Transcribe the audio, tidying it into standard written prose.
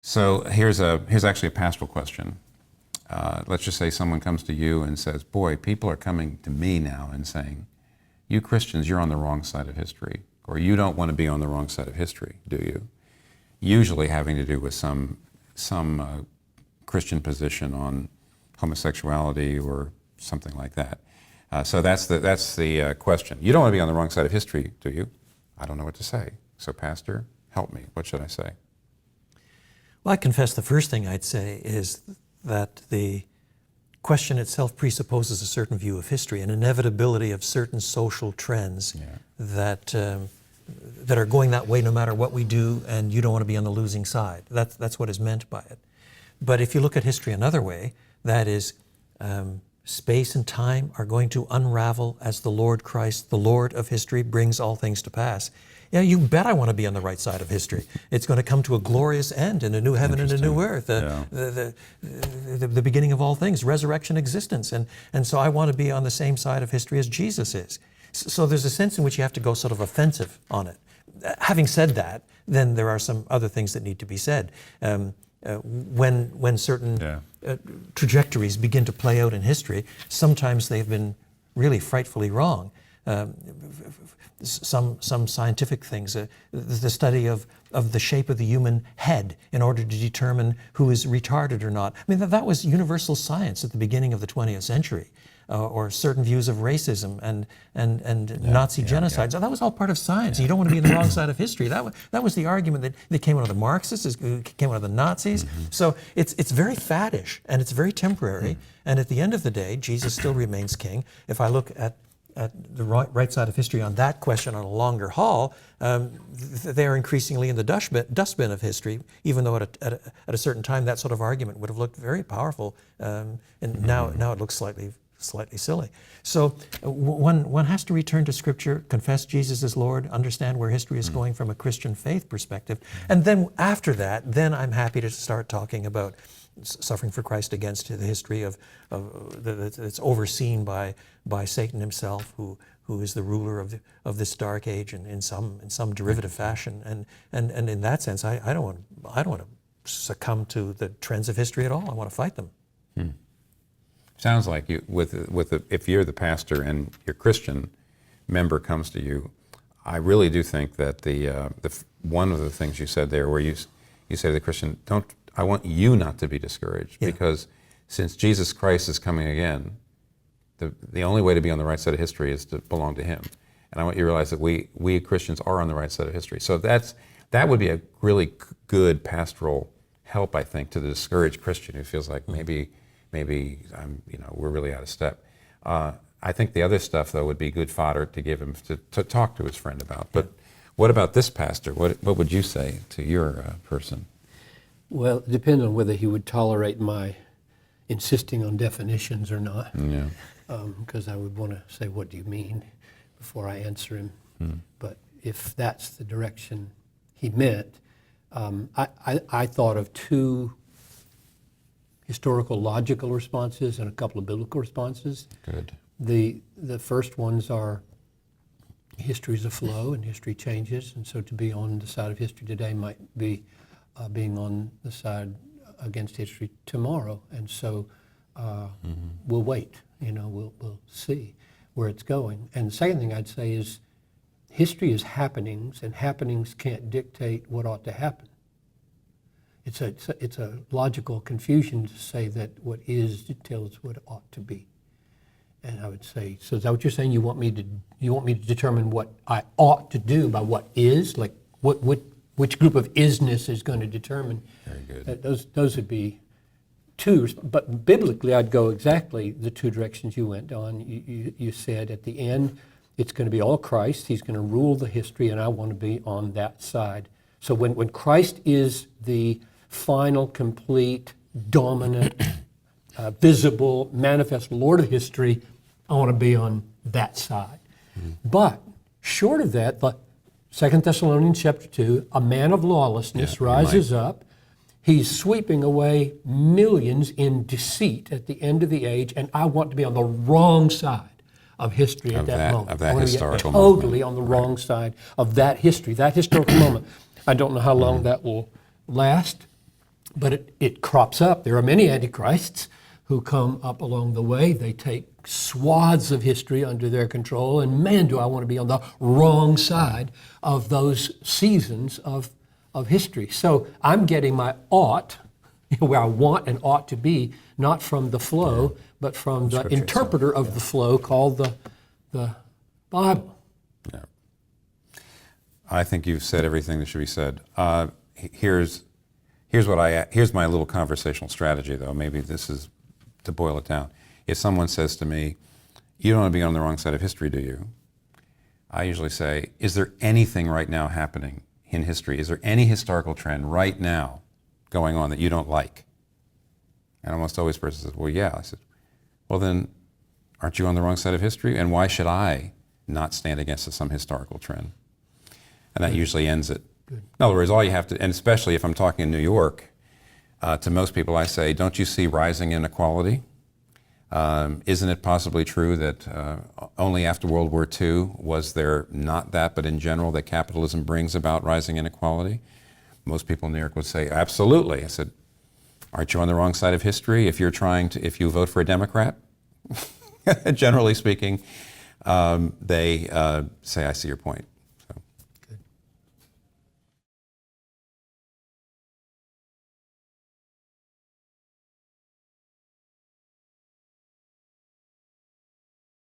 So here's actually a pastoral question. Let's just say someone comes to you and says, boy, people are coming to me now and saying, you Christians, you're on the wrong side of history, or you don't want to be on the wrong side of history, do you? Usually having to do with some Christian position on homosexuality or something like that. So that's the question. You don't want to be on the wrong side of history, do you? I don't know what to say. So Pastor, help me. What should I say? Well, I confess the first thing I'd say is that the question itself presupposes a certain view of history, an inevitability of certain social trends that are going that way no matter what we do, and you don't want to be on the losing side. That's what is meant by it. But if you look at history another way, that is, space and time are going to unravel as the Lord Christ, the Lord of history, brings all things to pass. Yeah, you bet I want to be on the right side of history. It's going to come to a glorious end in a new heaven and a new earth, the beginning of all things, resurrection existence. And so I want to be on the same side of history as Jesus is. So there's a sense in which you have to go sort of offensive on it. Having said that, then there are some other things that need to be said. When certain trajectories begin to play out in history, sometimes they've been really frightfully wrong. Some scientific things, the study of the shape of the human head in order to determine who is retarded or not. I mean, that was universal science at the beginning of the 20th century. Or certain views of racism and Nazi genocide. So that was all part of science. You don't want to be on the wrong side of history. That was the argument that came out of the Marxists, it came out of the Nazis. Mm-hmm. So it's very faddish and it's very temporary. And at the end of the day, Jesus still remains king. If I look at the right side of history on that question on a longer haul, they're increasingly in the dustbin of history, even though at a certain time that sort of argument would have looked very powerful. And now it looks slightly silly. So one has to return to Scripture, confess Jesus as Lord, understand where history is going from a Christian faith perspective, and then after that, then I'm happy to start talking about suffering for Christ against the history that's overseen by Satan himself, who is the ruler of this dark age in some derivative fashion, and in that sense, I don't want to succumb to the trends of history at all. I want to fight them. Sounds like you, if you're the pastor and your Christian member comes to you, I really do think that one of the things you said there, where you say to the Christian, I want you not to be discouraged, because since Jesus Christ is coming again, the only way to be on the right side of history is to belong to Him, and I want you to realize that we Christians are on the right side of history. So that would be a really good pastoral help, I think, to the discouraged Christian who feels like maybe we're really out of step. I think the other stuff, though, would be good fodder to give him to talk to his friend about. But what about this pastor? What would you say to your person? Well, it depends on whether he would tolerate my insisting on definitions or not. Yeah. Because I would want to say, what do you mean, before I answer him. But if that's the direction he meant, I thought of two historical logical responses and a couple of biblical responses. Good. The first ones are history's a flow and history changes, and so to be on the side of history today might be being on the side against history tomorrow, and so we'll wait. We'll see where it's going. And the second thing I'd say is history is happenings, and happenings can't dictate what ought to happen. It's a logical confusion to say that what is details what ought to be. And I would say, so is that what you're saying? You want me to determine what I ought to do by what is? Like which group of isness is going to determine? Very good. Those would be two. But biblically, I'd go exactly the two directions you went on. You said at the end, it's going to be all Christ. He's going to rule the history, and I want to be on that side. So when Christ is the final, complete, dominant, visible, manifest Lord of history, I want to be on that side. But short of that, the 2 Thessalonians chapter 2, a man of lawlessness rises up. He's sweeping away millions in deceit at the end of the age, and I want to be on the wrong side of history at that moment. Of that historical moment. Totally moment. On the wrong side of that history, that historical moment. I don't know how long that will last, But it crops up. There are many antichrists who come up along the way. They take swaths of history under their control, and man, do I want to be on the wrong side of those seasons of history. So I'm getting my ought, where I want and ought to be, not from the flow, but from the Scripture interpreter of the flow called the Bible. Yeah. I think you've said everything that should be said. Here's my little conversational strategy, though. Maybe this is to boil it down. If someone says to me, "You don't want to be on the wrong side of history, do you?" I usually say, "Is there anything right now happening in history? Is there any historical trend right now going on that you don't like?" And almost always the person says, "Well, yeah." I said, "Well, then, aren't you on the wrong side of history? And why should I not stand against some historical trend?" And that usually ends it. Good. In other words, all you have to, and especially if I'm talking in New York, to most people I say, "Don't you see rising inequality? Isn't it possibly true that only after World War II was there not that, but in general that capitalism brings about rising inequality?" Most people in New York would say, "Absolutely." I said, "Aren't you on the wrong side of history if if you vote for a Democrat?" Generally speaking, they say, "I see your point."